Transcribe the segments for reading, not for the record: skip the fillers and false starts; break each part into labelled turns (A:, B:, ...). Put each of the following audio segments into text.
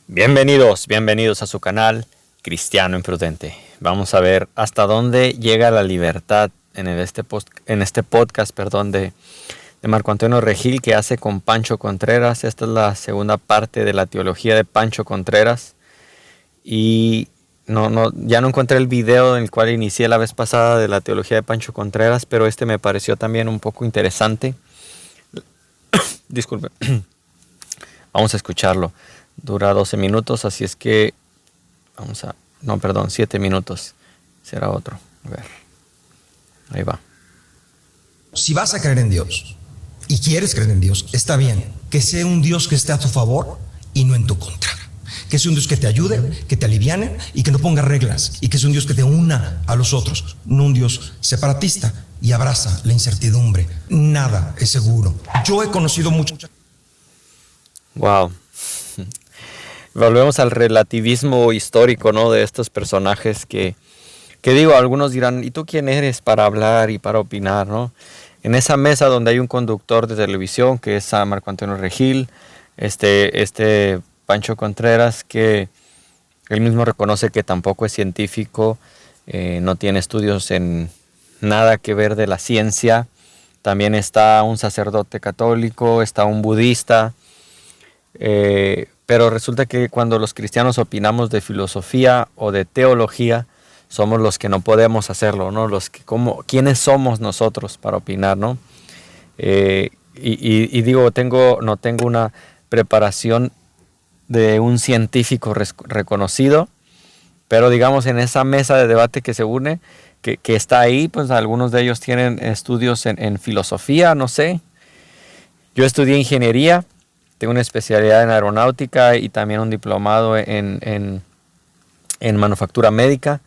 A: Bienvenidos a su canal Cristiano Imprudente. Vamos a ver hasta dónde llega la libertad en este podcast de Marco Antonio Regil, que hace con Pancho Contreras. Esta es la segunda parte de la teología de Pancho Contreras. Y ya no encontré el video en el cual inicié la vez pasada de la teología de Pancho Contreras, pero este me pareció también un poco interesante. Disculpe. Vamos a escucharlo. Dura 12 minutos, así es que 7 minutos. Será otro. A ver. Ahí va.
B: Si vas a creer en Dios y quieres creer en Dios, está bien. Que sea un Dios que esté a tu favor y no en tu contra. Que sea un Dios que te ayude, que te aliviane y que no ponga reglas. Y que sea un Dios que te una a los otros. No un Dios separatista y abraza la incertidumbre. Nada es seguro. Yo he conocido mucho.
A: Wow. Volvemos al relativismo histórico, ¿no? De estos personajes que digo, algunos dirán, ¿y tú quién eres para hablar y para opinar, no? En esa mesa donde hay un conductor de televisión, que es Marco Antonio Regil, este Pancho Contreras, que él mismo reconoce que tampoco es científico, no tiene estudios en nada que ver de la ciencia. También está un sacerdote católico, está un budista, pero resulta que cuando los cristianos opinamos de filosofía o de teología, somos los que no podemos hacerlo, ¿no? ¿Quiénes somos nosotros para opinar, no? Digo, no tengo una preparación de un científico reconocido, pero digamos en esa mesa de debate que se une, que está ahí, pues algunos de ellos tienen estudios en filosofía, no sé. Yo estudié ingeniería. Tengo una especialidad en aeronáutica y también un diplomado en manufactura médica.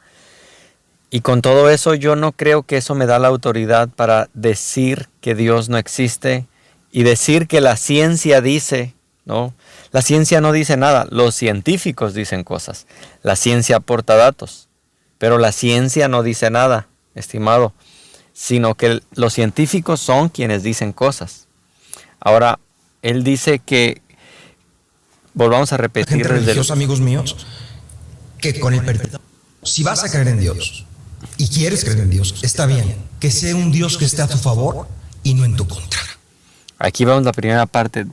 A: Y con todo eso yo no creo que eso me da la autoridad para decir que Dios no existe y decir que la ciencia dice, ¿no? La ciencia no dice nada, los científicos dicen cosas. La ciencia aporta datos, pero la ciencia no dice nada, estimado, sino que los científicos son quienes dicen cosas. Ahora, él dice que, volvamos a repetir.
B: Gente religiosa, amigos míos, que con el perdón, si vas a creer en Dios y quieres creer en Dios, está bien. Que sea un Dios que esté a tu favor y no en tu contra.
A: Aquí vamos a la primera parte.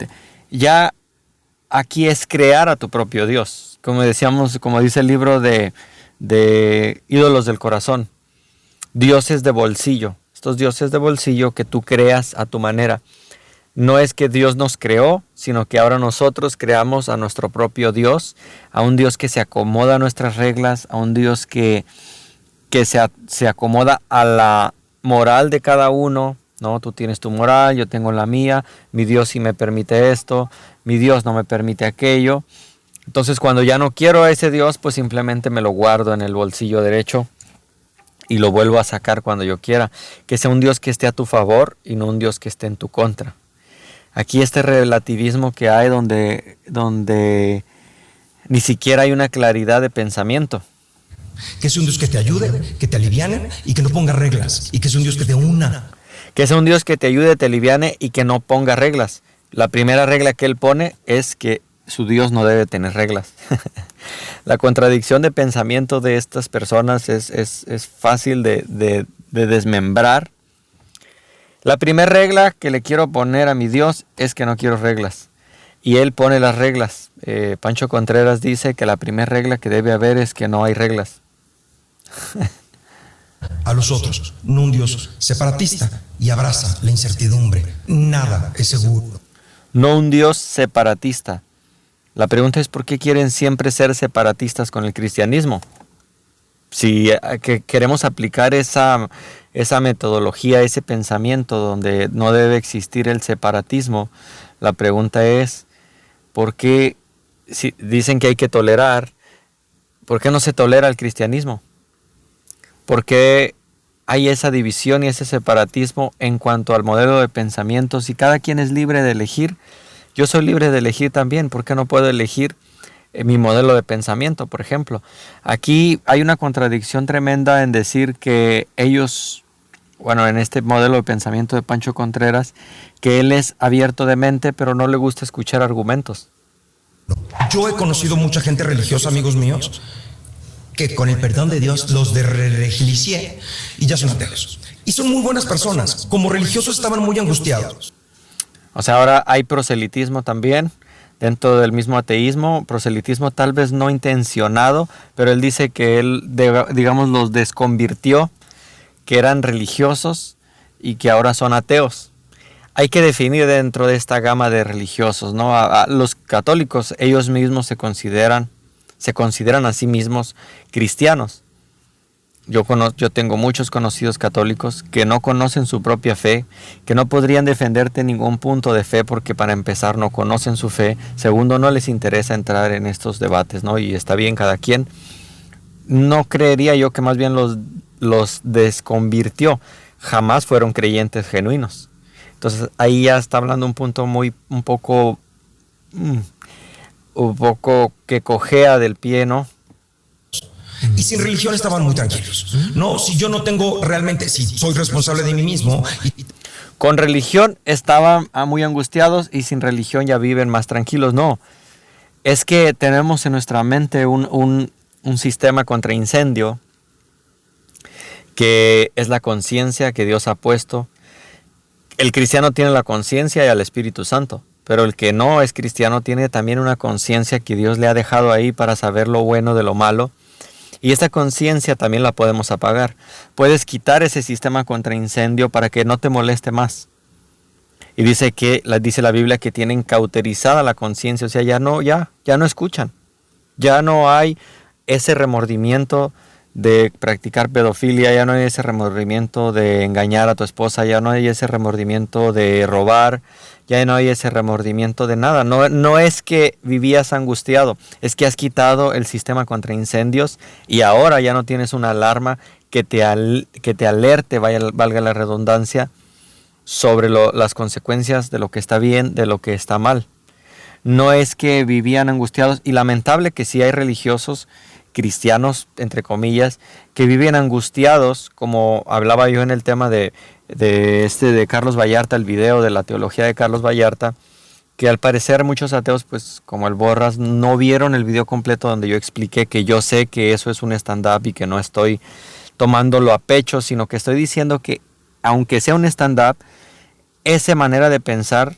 A: Ya aquí es crear a tu propio Dios. Como decíamos, como dice el libro de Ídolos del Corazón. Dioses de bolsillo. Estos dioses de bolsillo que tú creas a tu manera. No es que Dios nos creó, sino que ahora nosotros creamos a nuestro propio Dios, a un Dios que se acomoda a nuestras reglas, a un Dios que se acomoda a la moral de cada uno, ¿no? Tú tienes tu moral, yo tengo la mía, mi Dios sí me permite esto, mi Dios no me permite aquello. Entonces cuando ya no quiero a ese Dios, pues simplemente me lo guardo en el bolsillo derecho y lo vuelvo a sacar cuando yo quiera. Que sea un Dios que esté a tu favor y no un Dios que esté en tu contra. Aquí este relativismo que hay donde ni siquiera hay una claridad de pensamiento.
B: Que es un Dios que te ayude, que te aliviane y que no ponga reglas. Y que es un Dios que te una.
A: Que es un Dios que te ayude, te aliviane y que no ponga reglas. La primera regla que él pone es que su Dios no debe tener reglas. La contradicción de pensamiento de estas personas es fácil de desmembrar. La primera regla que le quiero poner a mi Dios es que no quiero reglas. Y él pone las reglas. Pancho Contreras dice que la primera regla que debe haber es que no hay reglas.
B: A los otros, no un Dios separatista y abraza la incertidumbre. Nada es seguro.
A: No un Dios separatista. La pregunta es ¿por qué quieren siempre ser separatistas con el cristianismo? Si queremos aplicar esa metodología, ese pensamiento donde no debe existir el separatismo, la pregunta es, ¿por qué si dicen que hay que tolerar? ¿Por qué no se tolera el cristianismo? ¿Por qué hay esa división y ese separatismo en cuanto al modelo de pensamiento? Si cada quien es libre de elegir, yo soy libre de elegir también. ¿Por qué no puedo elegir mi modelo de pensamiento, por ejemplo? Aquí hay una contradicción tremenda en decir que ellos, en este modelo de pensamiento de Pancho Contreras, que él es abierto de mente, pero no le gusta escuchar argumentos.
B: Yo he conocido mucha gente religiosa, amigos míos, que con el perdón de Dios los religioseé y ya son ateos. Y son muy buenas personas. Como religiosos estaban muy angustiados.
A: O sea, ahora hay proselitismo también dentro del mismo ateísmo, proselitismo tal vez no intencionado, pero él dice que él, digamos, los desconvirtió, que eran religiosos y que ahora son ateos. Hay que definir dentro de esta gama de religiosos, ¿no? A los católicos, ellos mismos se consideran a sí mismos cristianos. Yo tengo muchos conocidos católicos que no conocen su propia fe, que no podrían defenderte ningún punto de fe porque para empezar no conocen su fe, segundo no les interesa entrar en estos debates, ¿no? Y está bien cada quien. No creería yo que más bien los desconvirtió, jamás fueron creyentes genuinos. Entonces ahí ya está hablando un punto un poco que cojea del pie, ¿no?
B: Y sin religión estaban muy tranquilos. No, si yo no tengo realmente, si soy responsable de mí mismo.
A: Con religión estaban muy angustiados y sin religión ya viven más tranquilos. No, es que tenemos en nuestra mente un sistema contra incendio que es la conciencia que Dios ha puesto. El cristiano tiene la conciencia y al Espíritu Santo, pero el que no es cristiano tiene también una conciencia que Dios le ha dejado ahí para saber lo bueno de lo malo. Y esta conciencia también la podemos apagar. Puedes quitar ese sistema contra incendio para que no te moleste más. Y dice la Biblia que tienen cauterizada la conciencia, o sea, ya no escuchan. Ya no hay ese remordimiento de practicar pedofilia, ya no hay ese remordimiento de engañar a tu esposa, ya no hay ese remordimiento de robar, ya no hay ese remordimiento de nada. No es que vivías angustiado, es que has quitado el sistema contra incendios y ahora ya no tienes una alarma que te alerte, valga la redundancia, sobre las consecuencias de lo que está bien, de lo que está mal. No es que vivían angustiados, y lamentable que sí hay religiosos cristianos, entre comillas, que viven angustiados, como hablaba yo en el tema de Carlos Vallarta, el video de la teología de Carlos Vallarta, que al parecer muchos ateos, pues como el Borras, no vieron el video completo donde yo expliqué que yo sé que eso es un stand-up y que no estoy tomándolo a pecho, sino que estoy diciendo que aunque sea un stand-up, esa manera de pensar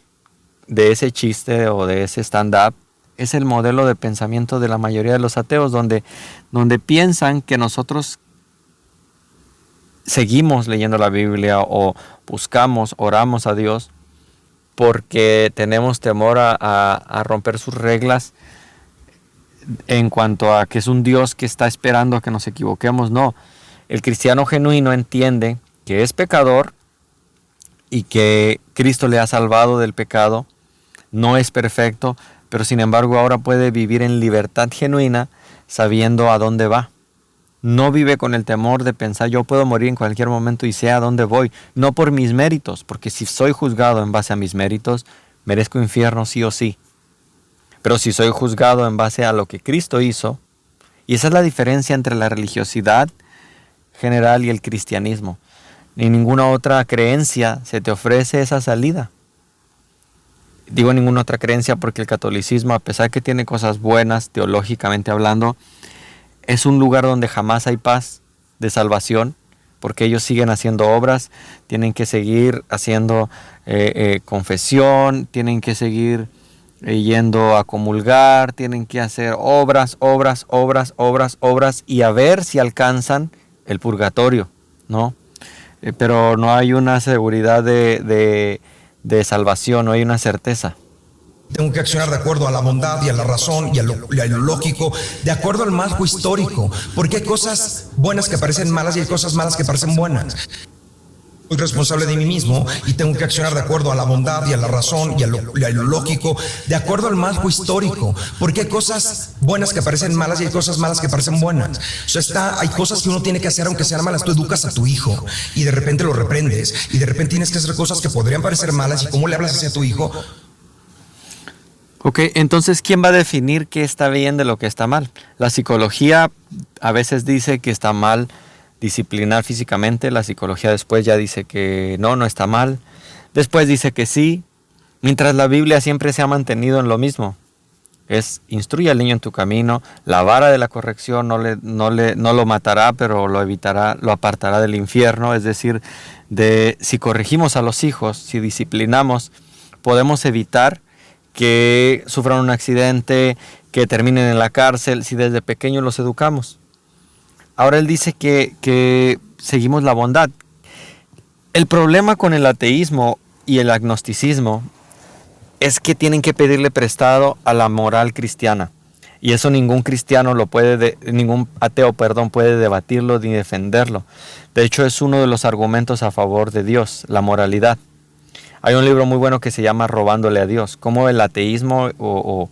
A: de ese chiste o de ese stand-up es el modelo de pensamiento de la mayoría de los ateos, donde piensan que nosotros seguimos leyendo la Biblia o oramos a Dios porque tenemos temor a romper sus reglas en cuanto a que es un Dios que está esperando a que nos equivoquemos. No, el cristiano genuino entiende que es pecador y que Cristo le ha salvado del pecado, no es perfecto, pero sin embargo ahora puede vivir en libertad genuina sabiendo a dónde va. No vive con el temor de pensar yo puedo morir en cualquier momento y sé a dónde voy. No por mis méritos, porque si soy juzgado en base a mis méritos, merezco infierno sí o sí. Pero si soy juzgado en base a lo que Cristo hizo, y esa es la diferencia entre la religiosidad general y el cristianismo. Ni ninguna otra creencia se te ofrece esa salida. Digo ninguna otra creencia porque el catolicismo, a pesar que tiene cosas buenas teológicamente hablando, es un lugar donde jamás hay paz de salvación, porque ellos siguen haciendo obras, tienen que seguir haciendo confesión, tienen que seguir yendo a comulgar, tienen que hacer obras, y a ver si alcanzan el purgatorio, ¿no? Pero no hay una seguridad de salvación, no hay una certeza.
B: Tengo que accionar de acuerdo a la bondad y a la razón y a lo lógico, de acuerdo al marco histórico, porque hay cosas buenas que parecen malas y hay cosas malas que parecen buenas. Soy responsable de mí mismo y tengo que accionar de acuerdo a la bondad y a la razón y a lo lógico, de acuerdo al marco histórico, porque hay cosas buenas que parecen malas y hay cosas malas que parecen buenas. O sea, hay cosas que uno tiene que hacer aunque sean malas. Tú educas a tu hijo y de repente lo reprendes y de repente tienes que hacer cosas que podrían parecer malas. ¿Y cómo le hablas hacia tu hijo?
A: Ok, entonces, ¿quién va a definir qué está bien de lo que está mal? La psicología a veces dice que está mal disciplinar físicamente, la psicología después ya dice que no está mal, después dice que sí, mientras la Biblia siempre se ha mantenido en lo mismo. Es instruye al niño en tu camino, la vara de la corrección no lo matará, pero lo evitará, lo apartará del infierno. Es decir, si corregimos a los hijos, si disciplinamos, podemos evitar que sufran un accidente, que terminen en la cárcel, si desde pequeños los educamos. Ahora él dice que seguimos la bondad. El problema con el ateísmo y el agnosticismo es que tienen que pedirle prestado a la moral cristiana. Y eso ningún cristiano ningún ateo, puede debatirlo ni defenderlo. De hecho, es uno de los argumentos a favor de Dios, la moralidad. Hay un libro muy bueno que se llama Robándole a Dios. Cómo el ateísmo o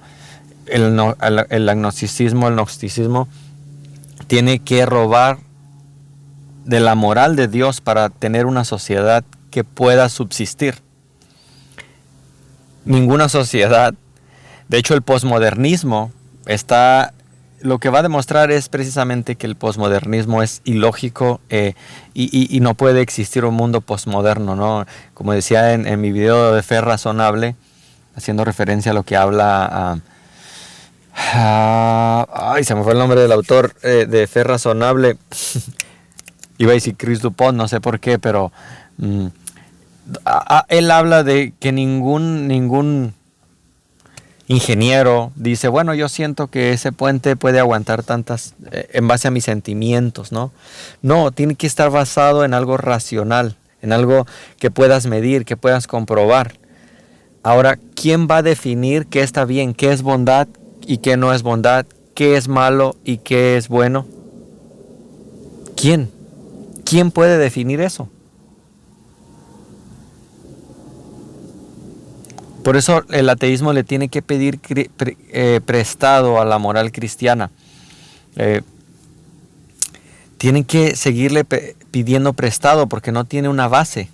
A: el agnosticismo, el gnosticismo, tiene que robar de la moral de Dios para tener una sociedad que pueda subsistir. Ninguna sociedad. De hecho, el posmodernismo lo que va a demostrar es precisamente que el posmodernismo es ilógico y no puede existir un mundo posmoderno, ¿no? Como decía en mi video de Fe Razonable, haciendo referencia a lo que habla se me fue el nombre del autor de Fe Razonable. Iba a decir Chris Dupont, no sé por qué, pero él habla de que ningún ingeniero dice, bueno, yo siento que ese puente puede aguantar tantas en base a mis sentimientos, ¿no? No, tiene que estar basado en algo racional, en algo que puedas medir, que puedas comprobar. Ahora, ¿quién va a definir qué está bien, qué es bondad y qué no es bondad, qué es malo y qué es bueno? ¿Quién? ¿Quién puede definir eso? Por eso el ateísmo le tiene que pedir prestado a la moral cristiana. Tienen que seguirle pidiendo prestado porque no tiene una base.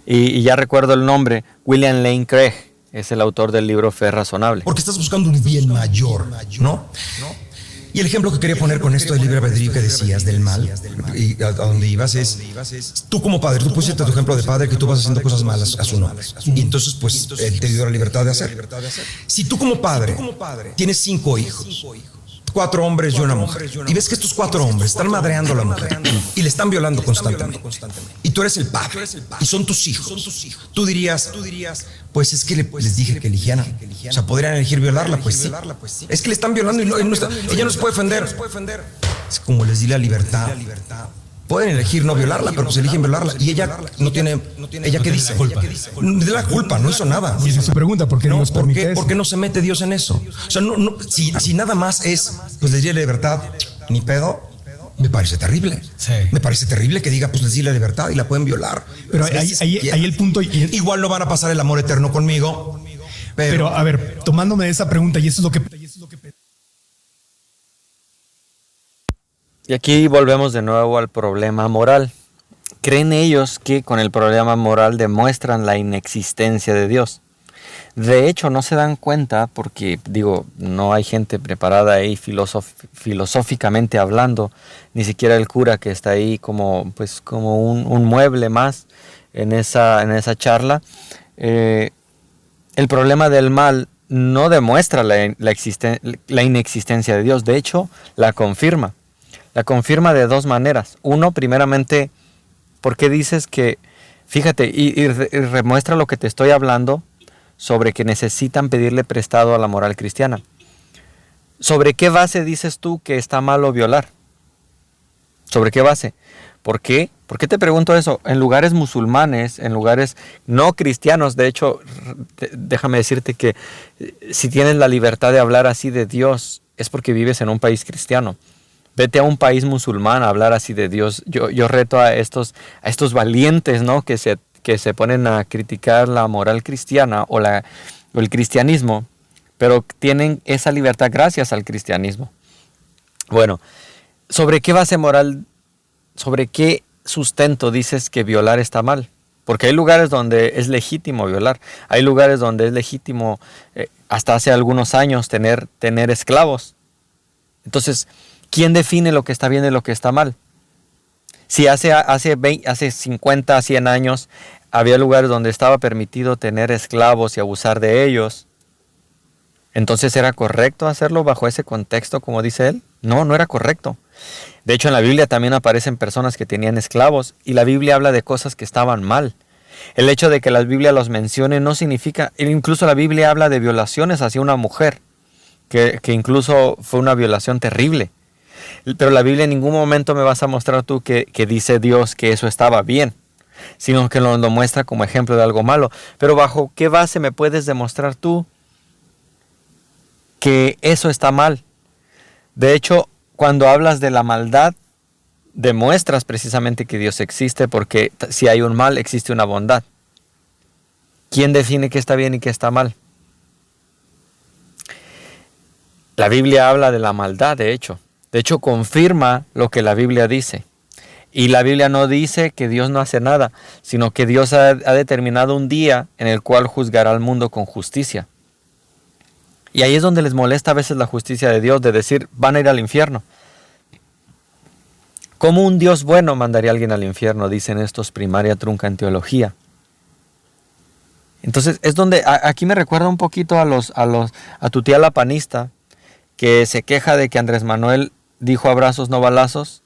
A: Y ya recuerdo el nombre, William Lane Craig es el autor del libro Fe Razonable.
B: Porque estás buscando un bien mayor, ¿no? Y el ejemplo que quería poner con esto del libre albedrío que decías del mal, y a donde ibas es, tú como padre, tú pusiste tu ejemplo de padre que tú vas haciendo cosas malas a su nombre. Y entonces, pues, él te dio la libertad de hacer. Si tú como padre tienes 5 hijos, 4 hombres y una mujer, y ves que estos 4 hombres están madreando a la mujer y le están violando constantemente, y tú eres el padre y son tus hijos, tú dirías, pues es que les dije que eligieran, o sea, podrían elegir violarla, pues sí, es que le están violando y ella no se puede defender. Es como les di la libertad. Pueden elegir no violarla, pero pues eligen violarla. Y ella no tiene, ¿ella qué dice? De la culpa, no hizo nada.
C: Y se pregunta, ¿por qué Dios permite eso?
B: ¿Por qué no se mete Dios en eso? O sea, si nada más es, pues les di la libertad, ni pedo, me parece terrible.
C: Sí.
B: Me parece terrible que diga, pues les di la libertad y la pueden violar.
C: Pero ahí el punto...
B: Igual no van a pasar el amor eterno conmigo.
C: Pero a ver, tomándome de esa pregunta, y eso es lo que...
A: Y aquí volvemos de nuevo al problema moral. ¿Creen ellos que con el problema moral demuestran la inexistencia de Dios? De hecho, no se dan cuenta porque, no hay gente preparada ahí filosóficamente hablando, ni siquiera el cura que está ahí como un mueble más en esa charla. El problema del mal no demuestra la inexistencia de Dios, de hecho, la confirma. La confirma de 2 maneras. Uno, primeramente, ¿por qué dices que, fíjate, y remuestra lo que te estoy hablando sobre que necesitan pedirle prestado a la moral cristiana? ¿Sobre qué base dices tú que está malo violar? ¿Sobre qué base? ¿Por qué? ¿Por qué te pregunto eso? En lugares musulmanes, en lugares no cristianos, de hecho, déjame decirte que si tienes la libertad de hablar así de Dios, es porque vives en un país cristiano. Vete a un país musulmán a hablar así de Dios. Yo reto a estos valientes, ¿no? que se ponen a criticar la moral cristiana o el cristianismo, pero tienen esa libertad gracias al cristianismo. Bueno, ¿sobre qué base moral, sobre qué sustento dices que violar está mal? Porque hay lugares donde es legítimo violar. Hay lugares donde es legítimo, hasta hace algunos años, tener esclavos. Entonces, ¿quién define lo que está bien y lo que está mal? Si hace 50, 100 años había lugares donde estaba permitido tener esclavos y abusar de ellos, Entonces, ¿era correcto hacerlo bajo ese contexto, como dice él? No, no era correcto. De hecho, en la Biblia también aparecen personas que tenían esclavos y la Biblia habla de cosas que estaban mal. El hecho de que la Biblia los mencione no significa, incluso la Biblia habla de violaciones hacia una mujer, que incluso fue una violación terrible. Pero la Biblia en ningún momento me vas a mostrar tú que dice Dios que eso estaba bien, sino que lo muestra como ejemplo de algo malo. Pero ¿bajo qué base me puedes demostrar tú que eso está mal? De hecho, cuando hablas de la maldad, demuestras precisamente que Dios existe, porque si hay un mal, existe una bondad. ¿Quién define qué está bien y qué está mal? La Biblia habla de la maldad, de hecho. De hecho, confirma lo que la Biblia dice. Y la Biblia no dice que Dios no hace nada, sino que Dios ha determinado un día en el cual juzgará al mundo con justicia. Y ahí es donde les molesta a veces la justicia de Dios, de decir, van a ir al infierno. ¿Cómo un Dios bueno mandaría a alguien al infierno? Dicen estos primaria trunca en teología. Entonces es donde, aquí me recuerda un poquito a tu tía la panista, que se queja de que Andrés Manuel dijo abrazos no balazos,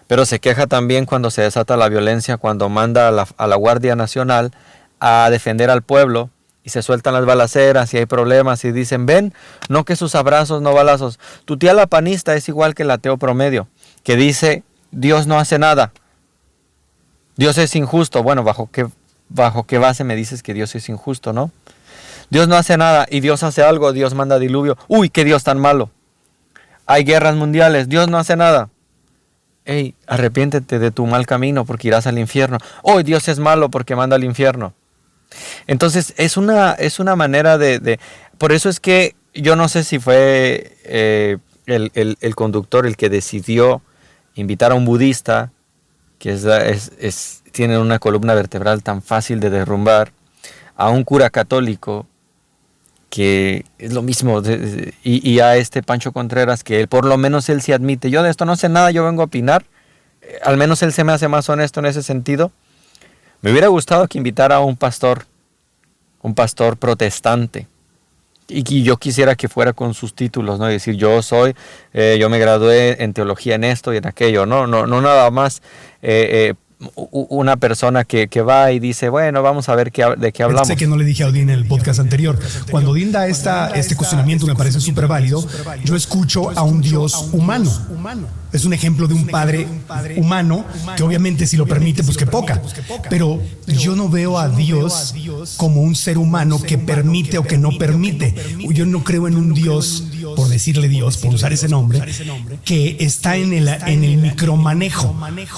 A: pero se queja también cuando se desata la violencia, cuando manda a la Guardia Nacional a defender al pueblo y se sueltan las balaceras y hay problemas y dicen, ven, no que sus abrazos no balazos. Tu tía la panista es igual que el ateo promedio, que dice, Dios no hace nada, Dios es injusto. Bueno, ¿bajo qué base me dices que Dios es injusto, no? Dios no hace nada y Dios hace algo, Dios manda diluvio. ¡Uy, qué Dios tan malo! Hay guerras mundiales, Dios no hace nada. ¡Ey, arrepiéntete de tu mal camino porque irás al infierno! ¡Oh, Dios es malo porque manda al infierno! Entonces, es una manera de... Por eso es que yo no sé si fue el conductor el que decidió invitar a un budista, que tiene una columna vertebral tan fácil de derrumbar, a un cura católico, que es lo mismo, y a este Pancho Contreras, que él, por lo menos él sí admite, yo de esto no sé nada, yo vengo a opinar, al menos él se me hace más honesto en ese sentido. Me hubiera gustado que invitara a un pastor protestante, y yo quisiera que fuera con sus títulos, ¿no? Y decir, yo me gradué en teología en esto y en aquello, no nada más una persona que va y dice, bueno, vamos a ver de qué hablamos.
C: Sé que no le dije a Odín en el podcast anterior. Cuando Odín da este cuestionamiento, me parece súper válido. Yo escucho a un Dios humano. Es un ejemplo de un padre humano que obviamente si lo permite, pues que poca. Pero yo no veo a Dios como un ser humano que permite o que no permite. Yo no creo en un Dios, por decirle Dios, por usar ese nombre, que está en el micromanejo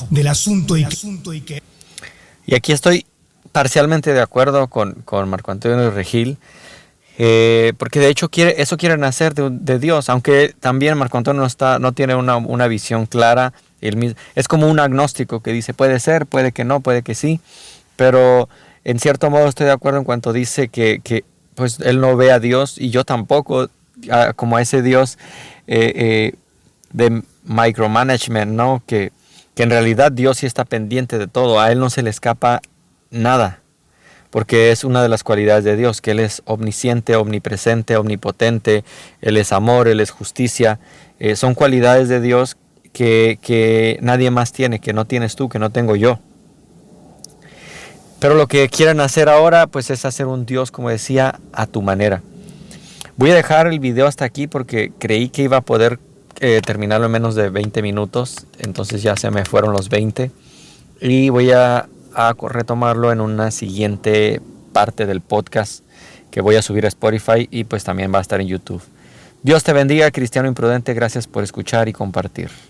C: del asunto
A: y aquí estoy parcialmente de acuerdo con Marco Antonio Regil, porque de hecho eso quieren hacer de Dios, aunque también Marco Antonio no tiene una visión clara. Es como un agnóstico que dice, puede ser, puede que no, puede que sí, pero en cierto modo estoy de acuerdo en cuanto dice que pues él no ve a Dios, y yo tampoco, como a ese Dios de micromanagement, ¿no? Que en realidad Dios sí está pendiente de todo, a Él no se le escapa nada, porque es una de las cualidades de Dios, que Él es omnisciente, omnipresente, omnipotente, Él es amor, Él es justicia. Son cualidades de Dios que nadie más tiene, que no tienes tú, que no tengo yo. Pero lo que quieren hacer ahora, pues es hacer un Dios, como decía, a tu manera. Voy a dejar el video hasta aquí porque creí que iba a poder terminarlo en menos de 20 minutos, entonces ya se me fueron los 20 y voy a retomarlo en una siguiente parte del podcast que voy a subir a Spotify y pues también va a estar en YouTube. Dios te bendiga, cristiano imprudente, gracias por escuchar y compartir.